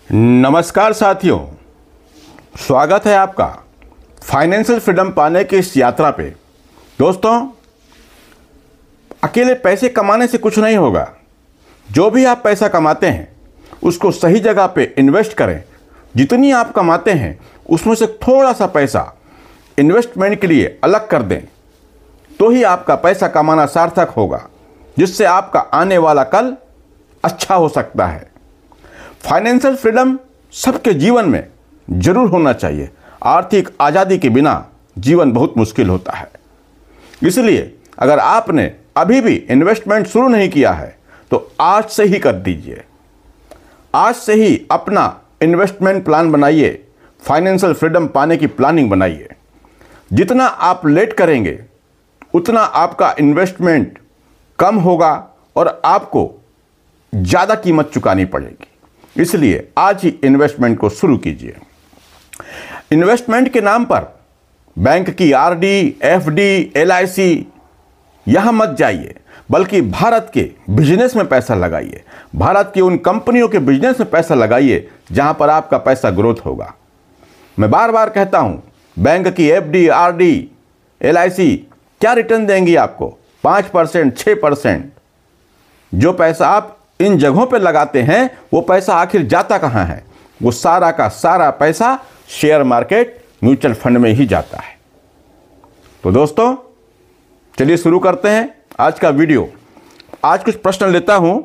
नमस्कार साथियों, स्वागत है आपका फाइनेंशियल फ्रीडम पाने की इस यात्रा पे। दोस्तों, अकेले पैसे कमाने से कुछ नहीं होगा। जो भी आप पैसा कमाते हैं उसको सही जगह पे इन्वेस्ट करें। जितनी आप कमाते हैं उसमें से थोड़ा सा पैसा इन्वेस्टमेंट के लिए अलग कर दें, तो ही आपका पैसा कमाना सार्थक होगा, जिससे आपका आने वाला कल अच्छा हो सकता है। फाइनेंशियल फ्रीडम सबके जीवन में जरूर होना चाहिए। आर्थिक आज़ादी के बिना जीवन बहुत मुश्किल होता है। इसलिए अगर आपने अभी भी इन्वेस्टमेंट शुरू नहीं किया है तो आज से ही कर दीजिए। आज से ही अपना इन्वेस्टमेंट प्लान बनाइए, फाइनेंशियल फ्रीडम पाने की प्लानिंग बनाइए। जितना आप लेट करेंगे उतना आपका इन्वेस्टमेंट कम होगा और आपको ज़्यादा कीमत चुकानी पड़ेगी। इसलिए आज ही इन्वेस्टमेंट को शुरू कीजिए। इन्वेस्टमेंट के नाम पर बैंक की आरडी, एफडी, एलआईसी यहाँ मत जाइए, बल्कि भारत के बिजनेस में पैसा लगाइए। भारत की उन कंपनियों के बिजनेस में पैसा लगाइए जहाँ पर आपका पैसा ग्रोथ होगा। मैं बार बार कहता हूँ, बैंक की एफडी, आरडी, एलआईसी क्या रिटर्न देंगी आपको? 5%, 6%। जो पैसा आप इन जगहों पे लगाते हैं वो पैसा आखिर जाता कहाँ है? वो सारा का सारा पैसा शेयर मार्केट, म्यूचुअल फंड में ही जाता है। तो दोस्तों, चलिए शुरू करते हैं आज का वीडियो। आज कुछ प्रश्न लेता हूं।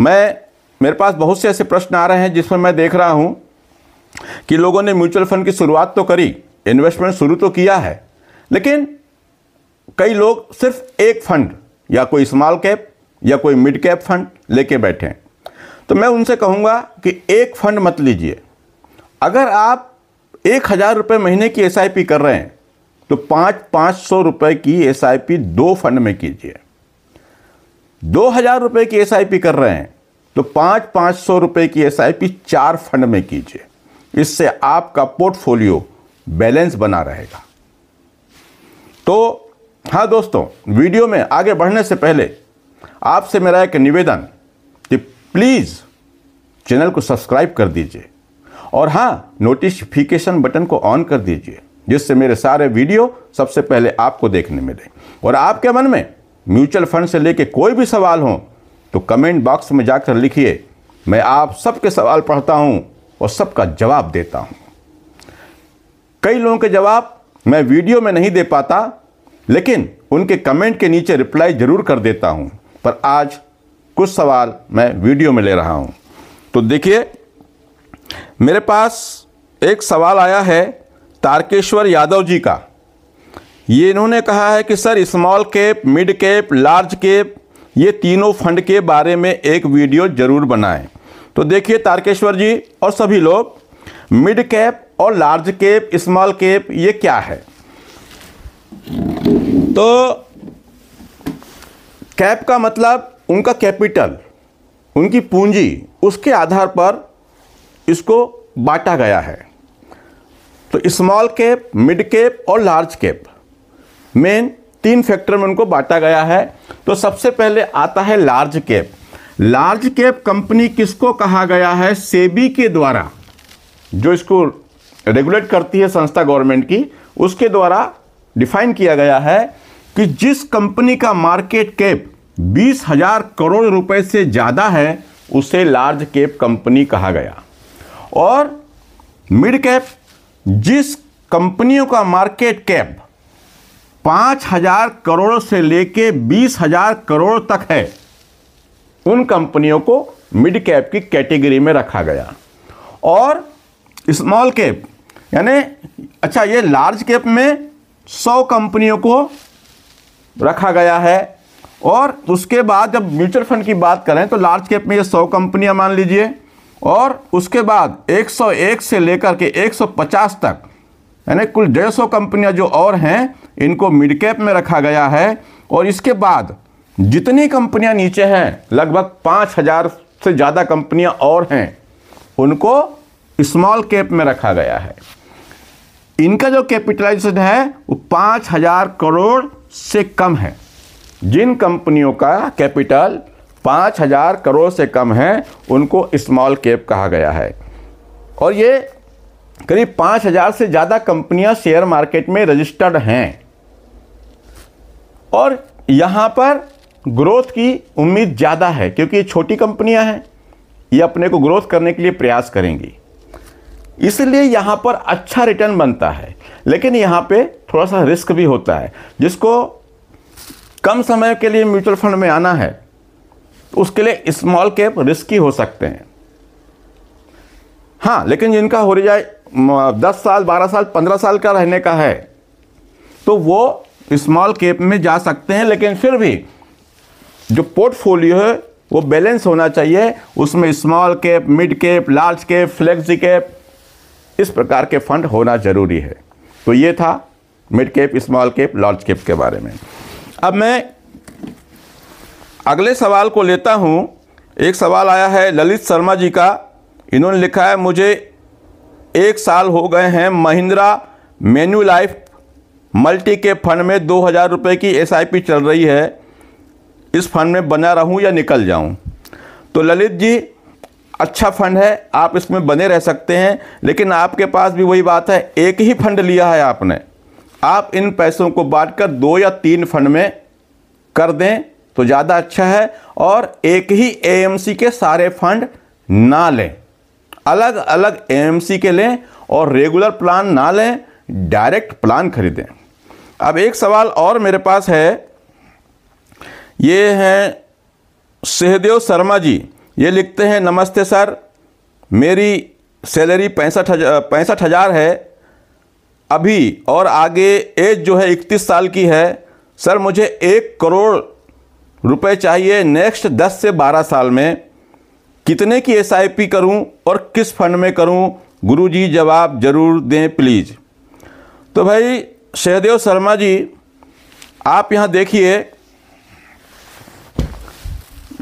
मेरे पास बहुत से ऐसे प्रश्न आ रहे हैं जिसमें मैं देख रहा हूं कि लोगों ने म्यूचुअल फंड की शुरुआत तो करी, इन्वेस्टमेंट शुरू तो किया है, लेकिन कई लोग सिर्फ एक फंड या कोई स्मॉल कैप या कोई मिड कैप फंड लेके बैठे हैं। तो मैं उनसे कहूँगा कि एक फंड मत लीजिए। अगर आप 1000 रुपये महीने की एसआईपी कर रहे हैं तो 500 रुपये की एसआईपी 2 फंड में कीजिए। 2000 रुपये की एसआईपी कर रहे हैं तो 500 रुपये की एसआईपी 4 फंड में कीजिए। इससे आपका पोर्टफोलियो बैलेंस बना रहेगा। तो हाँ दोस्तों, वीडियो में आगे बढ़ने से पहले आपसे मेरा एक निवेदन कि प्लीज़ चैनल को सब्सक्राइब कर दीजिए और हाँ, नोटिफिकेशन बटन को ऑन कर दीजिए, जिससे मेरे सारे वीडियो सबसे पहले आपको देखने मिले। और आपके मन में म्यूचुअल फंड से लेके कोई भी सवाल हो तो कमेंट बॉक्स में जाकर लिखिए। मैं आप सबके सवाल पढ़ता हूँ और सबका जवाब देता हूँ। कई लोगों के जवाब मैं वीडियो में नहीं दे पाता, लेकिन उनके कमेंट के नीचे रिप्लाई जरूर कर देता हूँ। पर आज कुछ सवाल मैं वीडियो में ले रहा हूँ। तो देखिए, मेरे पास एक सवाल आया है तारकेश्वर यादव जी का। ये इन्होंने कहा है कि sir, small cap, mid cap, large cap, ये तीनों फंड के बारे में एक वीडियो जरूर बनाएं। तो देखिए तारकेश्वर जी और सभी लोग, मिड कैप और लार्ज कैप, स्मॉल कैप ये क्या है? तो कैप का मतलब उनका कैपिटल, उनकी पूंजी, उसके आधार पर इसको बांटा गया है। तो स्मॉल कैप, मिड कैप और लार्ज कैप, मेन 3 फैक्टर में उनको बांटा गया है। तो सबसे पहले आता है large cap. Large cap company किसको कहा गया है? सेबी के द्वारा, जो इसको रेगुलेट करती है संस्था गवर्नमेंट की, उसके द्वारा डिफाइन किया गया है कि जिस कंपनी का मार्केट कैप 20,000 करोड़ रुपए से ज़्यादा है उसे लार्ज कैप कंपनी कहा गया। और मिड कैप, जिस कंपनियों का मार्केट कैप 5,000 करोड़ से लेके 20,000 करोड़ तक है, उन कंपनियों को मिड कैप की कैटेगरी में रखा गया। और स्मॉल कैप यानी, अच्छा, ये लार्ज कैप में 100 कंपनियों को रखा गया है। और उसके बाद जब म्यूचुअल फंड की बात करें तो लार्ज कैप में ये 100 कंपनियां मान लीजिए, और उसके बाद 101 से लेकर के 150 तक, यानी कुल 150 कंपनियां जो और हैं, इनको मिड कैप में रखा गया है। और इसके बाद जितनी कंपनियां नीचे हैं, लगभग 5,000 से ज़्यादा कंपनियां और हैं, उनको स्मॉल कैप में रखा गया है। इनका जो कैपिटलाइजेशन है वो 5,000 करोड़ से कम है। जिन कंपनियों का कैपिटल 5,000 करोड़ से कम है उनको स्मॉल कैप कहा गया है। और ये करीब 5,000 से ज़्यादा कंपनियां शेयर मार्केट में रजिस्टर्ड हैं और यहाँ पर ग्रोथ की उम्मीद ज़्यादा है क्योंकि ये छोटी कंपनियां हैं, ये अपने को ग्रोथ करने के लिए प्रयास करेंगी, इसलिए यहाँ पर अच्छा रिटर्न बनता है। लेकिन यहाँ पे थोड़ा सा रिस्क भी होता है। जिसको कम समय के लिए म्यूचुअल फंड में आना है तो उसके लिए स्मॉल कैप रिस्की हो सकते हैं। हाँ, लेकिन जिनका हो जाए 10 साल 12 साल 15 साल का रहने का है तो वो स्मॉल कैप में जा सकते हैं। लेकिन फिर भी जो पोर्टफोलियो है वो बैलेंस होना चाहिए, उसमें small cap, mid cap, large cap, flexi cap, इस प्रकार के फंड होना जरूरी है। तो ये था mid cap, small cap, large cap के बारे में। अब मैं अगले सवाल को लेता हूं। एक सवाल आया है ललित शर्मा जी का। इन्होंने लिखा है, मुझे 1 साल हो गए हैं महिंद्रा मैन्युलाइफ मल्टी कैप फंड में 2,000 रुपये की SIP चल रही है, इस फंड में बना रहूं या निकल जाऊं? तो ललित जी, अच्छा फंड है, आप इसमें बने रह सकते हैं, लेकिन आपके पास भी वही बात है, एक ही फंड लिया है आपने। आप इन पैसों को बांटकर 2 या 3 फंड में कर दें तो ज़्यादा अच्छा है। और एक ही AMC के सारे फंड ना लें, अलग अलग AMC के लें और रेगुलर प्लान ना लें, डायरेक्ट प्लान खरीदें। अब एक सवाल और मेरे पास है, ये हैं सहदेव शर्मा जी। ये लिखते हैं, नमस्ते सर, मेरी सैलरी 65,000 है अभी और आगे एज जो है 31 साल की है। सर मुझे 1 करोड़ रुपए चाहिए नेक्स्ट 10 से 12 साल में, कितने की SIP करूं और किस फंड में करूं? गुरुजी जवाब जरूर दें प्लीज़। तो भाई सहदेव शर्मा जी, आप यहाँ देखिए,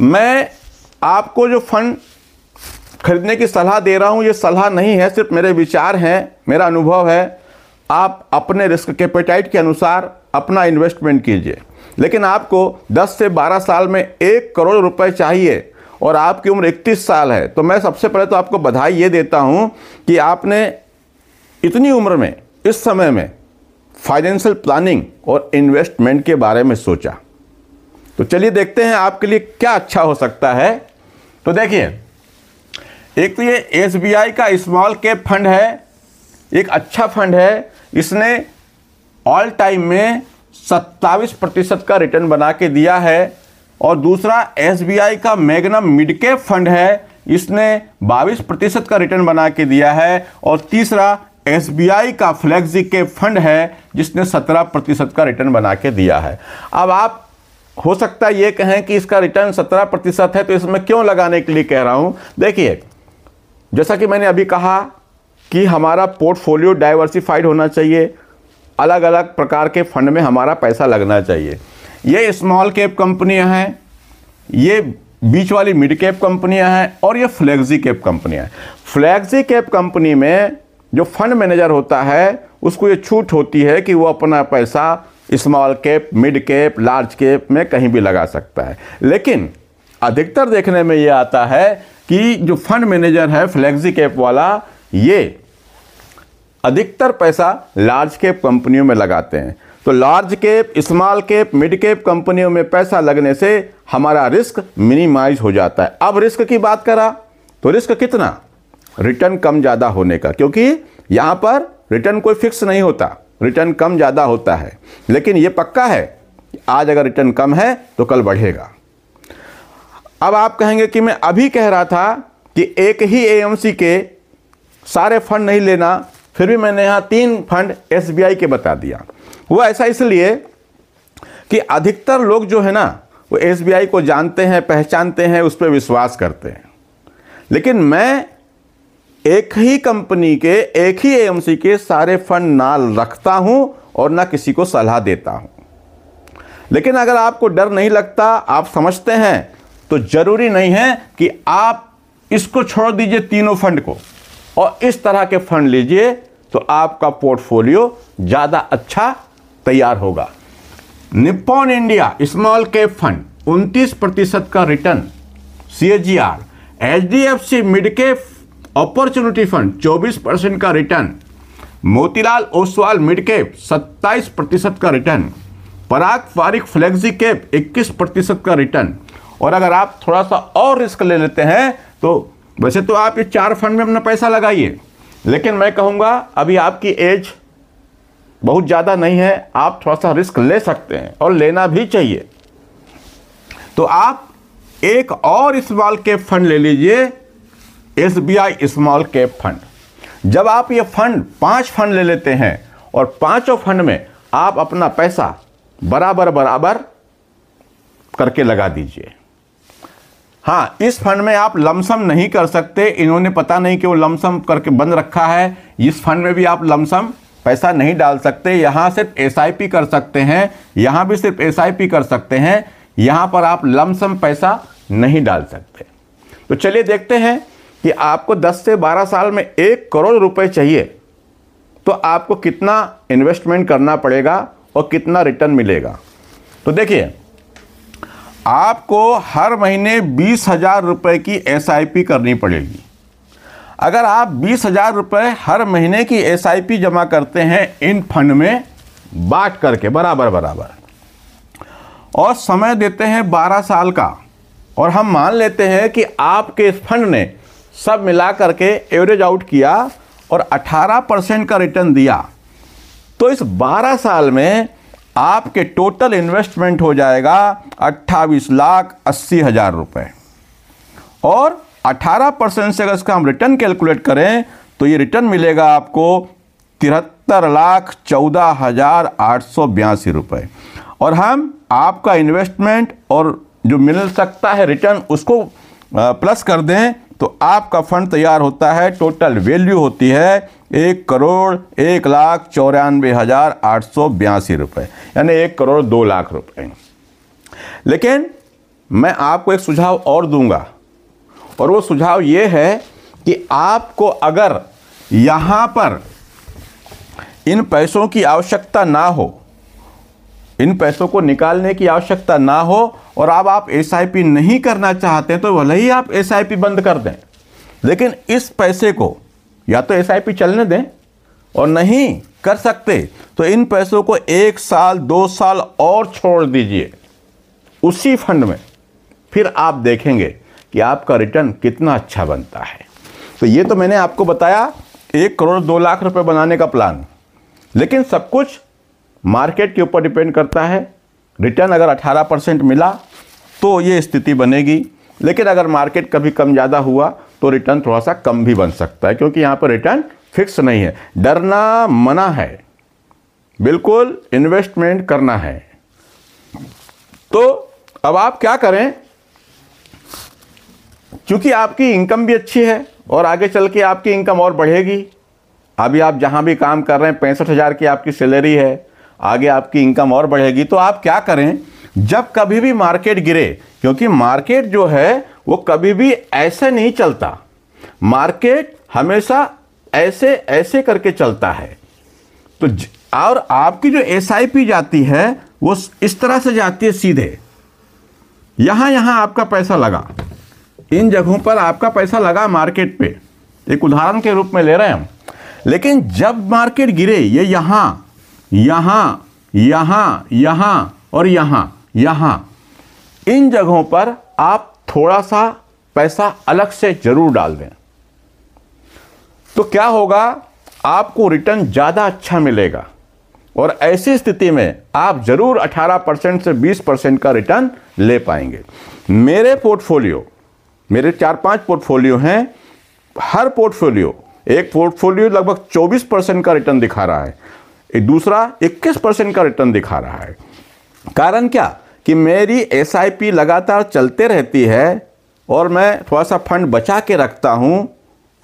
मैं आपको जो फंड खरीदने की सलाह दे रहा हूँ ये सलाह नहीं है, सिर्फ मेरे विचार हैं, मेरा अनुभव है। आप अपने रिस्क कैपेटाइट के अनुसार अपना इन्वेस्टमेंट कीजिए। लेकिन आपको 10 से 12 साल में 1 करोड़ रुपए चाहिए और आपकी उम्र 31 साल है, तो मैं सबसे पहले तो आपको बधाई ये देता हूँ कि आपने इतनी उम्र में, इस समय में फाइनेंशियल प्लानिंग और इन्वेस्टमेंट के बारे में सोचा। तो चलिए देखते हैं आपके लिए क्या अच्छा हो सकता है। तो देखिए, एक तो ये SBI का स्मॉल कैप फंड है, एक अच्छा फंड है। इसने ऑल टाइम में 27% का रिटर्न बना के दिया है। और दूसरा SBI का मैग्नम मिड कैप फंड है, इसने 22% का रिटर्न बना के दिया है। और तीसरा SBI का फ्लेक्सी कैप फंड है, जिसने 17% का रिटर्न बना के दिया है। अब आप हो सकता है ये कहें कि इसका रिटर्न 17% है तो इसमें क्यों लगाने के लिए कह रहा हूं। देखिए, जैसा कि मैंने अभी कहा कि हमारा पोर्टफोलियो डाइवर्सिफाइड होना चाहिए, अलग अलग प्रकार के फंड में हमारा पैसा लगना चाहिए। ये स्मॉल कैप कंपनियां हैं, ये बीच वाली मिड कैप कंपनियां हैं और ये फ्लेक्सी कैप कंपनियां हैं। फ्लेक्सी कैप कंपनी में जो फंड मैनेजर होता है उसको ये छूट होती है कि वो अपना पैसा small cap, mid cap, large cap में कहीं भी लगा सकता है। लेकिन अधिकतर देखने में ये आता है कि जो फंड मैनेजर है फ्लेक्सी कैप वाला, ये अधिकतर पैसा लार्ज कैप कंपनियों में लगाते हैं। तो large cap, small cap, mid cap कंपनियों में पैसा लगने से हमारा रिस्क मिनिमाइज हो जाता है। अब रिस्क की बात करा तो रिस्क कितना? रिटर्न कम ज़्यादा होने का, क्योंकि यहाँ पर रिटर्न कोई फिक्स नहीं होता, रिटर्न कम ज़्यादा होता है। लेकिन ये पक्का है कि आज अगर रिटर्न कम है तो कल बढ़ेगा। अब आप कहेंगे कि मैं अभी कह रहा था कि एक ही AMC के सारे फंड नहीं लेना, फिर भी मैंने यहाँ 3 फंड SBI के बता दिया। वो ऐसा इसलिए कि अधिकतर लोग जो है ना वो SBI को जानते हैं, पहचानते हैं, उस पर विश्वास करते हैं। लेकिन मैं एक ही कंपनी के, एक ही AMC के सारे फंड ना रखता हूं और ना किसी को सलाह देता हूं। लेकिन अगर आपको डर नहीं लगता, आप समझते हैं, तो जरूरी नहीं है कि आप इसको छोड़ दीजिए तीनों फंड को और इस तरह के फंड लीजिए, तो आपका पोर्टफोलियो ज़्यादा अच्छा तैयार होगा। Nippon India small cap fund 29% का return CAGR, HDFC mid cap opportunity fund 24% का return, Motilal Oswal mid cap 27% का रिटर्न, पराग पारिक फ्लेक्सी कैप 21% का रिटर्न। और अगर आप थोड़ा सा और रिस्क ले लेते हैं तो वैसे तो आप ये 4 फंड में अपना पैसा लगाइए, लेकिन मैं कहूँगा अभी आपकी एज बहुत ज़्यादा नहीं है, आप थोड़ा सा रिस्क ले सकते हैं और लेना भी चाहिए। तो आप एक और स्मॉल कैप फंड ले लीजिए, SBI स्मॉल कैप फंड। जब आप ये फंड 5 फंड ले लेते हैं और 5 फंड में आप अपना पैसा बराबर बराबर करके लगा दीजिए। हाँ, इस फंड में आप लमसम नहीं कर सकते, इन्होंने पता नहीं क्यों लमसम करके बंद रखा है। इस फंड में भी आप लमसम पैसा नहीं डाल सकते, यहाँ सिर्फ SIP कर सकते हैं, यहाँ भी सिर्फ SIP कर सकते हैं, यहाँ पर आप लमसम पैसा नहीं डाल सकते। तो चलिए देखते हैं कि आपको 10 से 12 साल में 1 करोड़ रुपए चाहिए तो आपको कितना इन्वेस्टमेंट करना पड़ेगा और कितना रिटर्न मिलेगा। तो देखिए, आपको हर महीने 20,000 रुपये की SIP करनी पड़ेगी। अगर आप 20,000 रुपये हर महीने की SIP जमा करते हैं इन फंड में बांट करके बराबर बराबर, और समय देते हैं 12 साल का, और हम मान लेते हैं कि आपके इस फंड ने सब मिला करके एवरेज आउट किया और 18% का रिटर्न दिया, तो इस 12 साल में आपके टोटल इन्वेस्टमेंट हो जाएगा 28,80,000 रुपये। और 18% से अगर इसका हम रिटर्न कैलकुलेट करें तो ये रिटर्न मिलेगा आपको 73,14,882 रुपये। और हम आपका इन्वेस्टमेंट और जो मिल सकता है रिटर्न उसको प्लस कर दें तो आपका फंड तैयार होता है। टोटल वैल्यू होती है 1,01,94,882 रुपये, यानी 1,02,00,000 रुपये। लेकिन मैं आपको एक सुझाव और दूंगा, और वो सुझाव ये है कि आपको अगर यहाँ पर इन पैसों की आवश्यकता ना हो, इन पैसों को निकालने की आवश्यकता ना हो और आप SIP नहीं करना चाहते तो भले ही आप SIP बंद कर दें, लेकिन इस पैसे को या तो SIP चलने दें, और नहीं कर सकते तो इन पैसों को 1 साल 2 साल और छोड़ दीजिए उसी फंड में, फिर आप देखेंगे कि आपका रिटर्न कितना अच्छा बनता है। तो ये तो मैंने आपको बताया 1,02,00,000 रुपये बनाने का प्लान, लेकिन सब कुछ मार्केट के ऊपर डिपेंड करता है। रिटर्न अगर 18% मिला तो ये स्थिति बनेगी, लेकिन अगर मार्केट कभी कम ज़्यादा हुआ तो रिटर्न थोड़ा सा कम भी बन सकता है, क्योंकि यहाँ पर रिटर्न फिक्स नहीं है। डरना मना है, बिल्कुल इन्वेस्टमेंट करना है। तो अब आप क्या करें, क्योंकि आपकी इनकम भी अच्छी है और आगे चल के आपकी इनकम और बढ़ेगी। अभी आप जहाँ भी काम कर रहे हैं 65,000 की आपकी सैलरी है, आगे आपकी इनकम और बढ़ेगी। तो आप क्या करें, जब कभी भी मार्केट गिरे, क्योंकि मार्केट जो है वो कभी भी ऐसे नहीं चलता, मार्केट हमेशा ऐसे ऐसे करके चलता है। तो और आपकी जो SIP जाती है वो इस तरह से जाती है सीधे, यहाँ आपका पैसा लगा, इन जगहों पर आपका पैसा लगा मार्केट पे, एक उदाहरण के रूप में ले रहे हैं हम। लेकिन जब मार्केट गिरे, ये यहाँ और यहाँ, इन जगहों पर आप थोड़ा सा पैसा अलग से जरूर डाल दें, तो क्या होगा, आपको रिटर्न ज़्यादा अच्छा मिलेगा। और ऐसी स्थिति में आप जरूर 18% से 20% का रिटर्न ले पाएंगे। मेरे 4-5 पोर्टफोलियो हैं, हर पोर्टफोलियो, एक पोर्टफोलियो लगभग 24% का रिटर्न दिखा रहा है, दूसरा 21% का रिटर्न दिखा रहा है। कारण क्या कि मेरी SIP लगातार चलते रहती है और मैं थोड़ा सा फंड बचा के रखता हूं।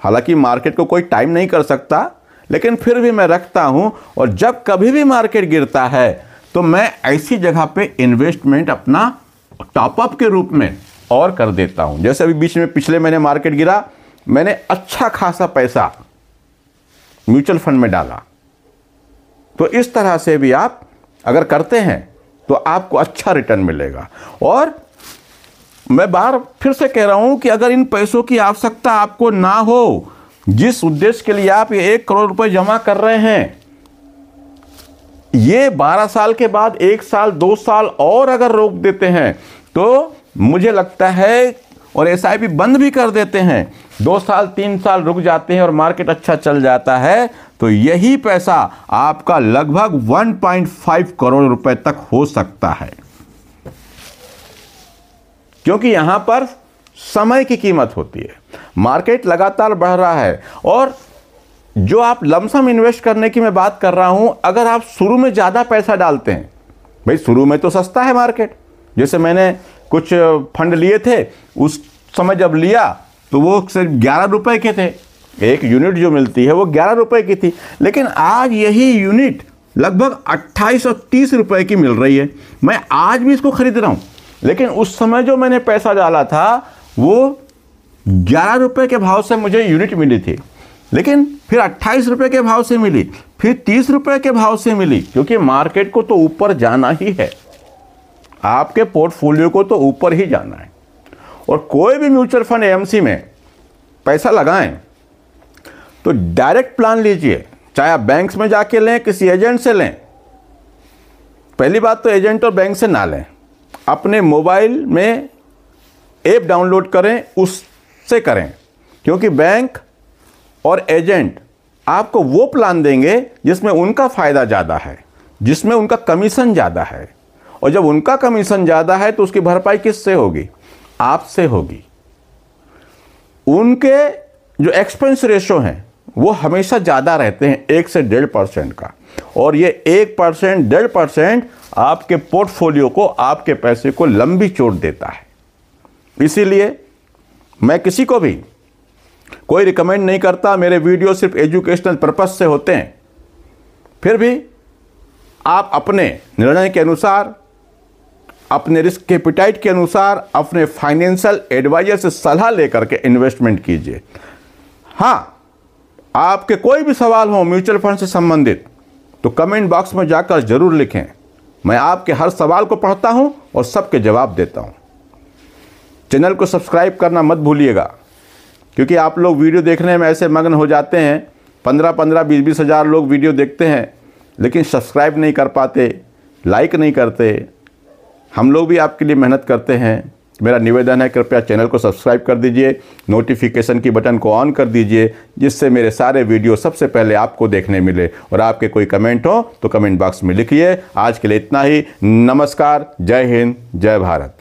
हालांकि मार्केट को कोई टाइम नहीं कर सकता, लेकिन फिर भी मैं रखता हूं, और जब कभी भी मार्केट गिरता है तो मैं ऐसी जगह पे इन्वेस्टमेंट अपना टॉपअप के रूप में और कर देता हूं। जैसे अभी बीच में पिछले महीने मार्केट गिरा, मैंने अच्छा खासा पैसा म्यूचुअल फंड में डाला। तो इस तरह से भी आप अगर करते हैं तो आपको अच्छा रिटर्न मिलेगा। और मैं बार फिर से कह रहा हूं कि अगर इन पैसों की आवश्यकता आपको ना हो जिस उद्देश्य के लिए आप ये 1 करोड़ रुपए जमा कर रहे हैं, ये 12 साल के बाद 1 साल 2 साल और अगर रोक देते हैं तो मुझे लगता है, और एसआईपी बंद भी कर देते हैं, 2 साल 3 साल रुक जाते हैं और मार्केट अच्छा चल जाता है, तो यही पैसा आपका लगभग 1.5 करोड़ रुपए तक हो सकता है। क्योंकि यहां पर समय की कीमत होती है, मार्केट लगातार बढ़ रहा है। और जो आप लमसम इन्वेस्ट करने की मैं बात कर रहा हूं, अगर आप शुरू में ज़्यादा पैसा डालते हैं, भाई शुरू में तो सस्ता है मार्केट, जैसे मैंने कुछ फंड लिए थे, उस समय जब लिया तो वो सिर्फ 11 रुपए के थे, एक यूनिट जो मिलती है वो 11 रुपए की थी, लेकिन आज यही यूनिट लगभग 28 और 30 रुपए की मिल रही है। मैं आज भी इसको खरीद रहा हूँ, लेकिन उस समय जो मैंने पैसा डाला था वो 11 रुपए के भाव से मुझे यूनिट मिली थी, लेकिन फिर 28 रुपए के भाव से मिली, फिर 30 रुपए के भाव से मिली, क्योंकि मार्केट को तो ऊपर जाना ही है, आपके पोर्टफोलियो को तो ऊपर ही जाना है। और कोई भी म्यूचुअल फंड एएमसी में पैसा लगाएं तो डायरेक्ट प्लान लीजिए, चाहे आप बैंक्स में जाके लें, किसी एजेंट से लें। पहली बात तो एजेंट और बैंक से ना लें, अपने मोबाइल में ऐप डाउनलोड करें, उससे करें, क्योंकि बैंक और एजेंट आपको वो प्लान देंगे जिसमें उनका फ़ायदा ज़्यादा है, जिसमें उनका कमीशन ज़्यादा है, और जब उनका कमीशन ज़्यादा है तो उसकी भरपाई किससे होगी? आपसे होगी। उनके जो एक्सपेंस रेशो हैं वो हमेशा ज़्यादा रहते हैं, 1 से 1.5% का, और ये 1% 1.5% आपके पोर्टफोलियो को, आपके पैसे को लंबी चोट देता है। इसीलिए मैं किसी को भी कोई रिकमेंड नहीं करता, मेरे वीडियो सिर्फ एजुकेशनल पर्पस से होते हैं, फिर भी आप अपने निर्णय के अनुसार, अपने रिस्क के एपेटाइट के अनुसार, अपने फाइनेंशियल एडवाइजर से सलाह लेकर के इन्वेस्टमेंट कीजिए। हाँ, आपके कोई भी सवाल हो म्यूचुअल फंड से संबंधित तो कमेंट बॉक्स में जाकर जरूर लिखें, मैं आपके हर सवाल को पढ़ता हूं और सबके जवाब देता हूं। चैनल को सब्सक्राइब करना मत भूलिएगा, क्योंकि आप लोग वीडियो देखने में ऐसे मग्न हो जाते हैं, 15-15, 20-20 हज़ार लोग वीडियो देखते हैं, लेकिन सब्सक्राइब नहीं कर पाते, लाइक नहीं करते। हम लोग भी आपके लिए मेहनत करते हैं। मेरा निवेदन है, कृपया चैनल को सब्सक्राइब कर दीजिए, नोटिफिकेशन की बटन को ऑन कर दीजिए, जिससे मेरे सारे वीडियो सबसे पहले आपको देखने मिले। और आपके कोई कमेंट हो तो कमेंट बॉक्स में लिखिए। आज के लिए इतना ही। नमस्कार, जय हिंद, जय भारत।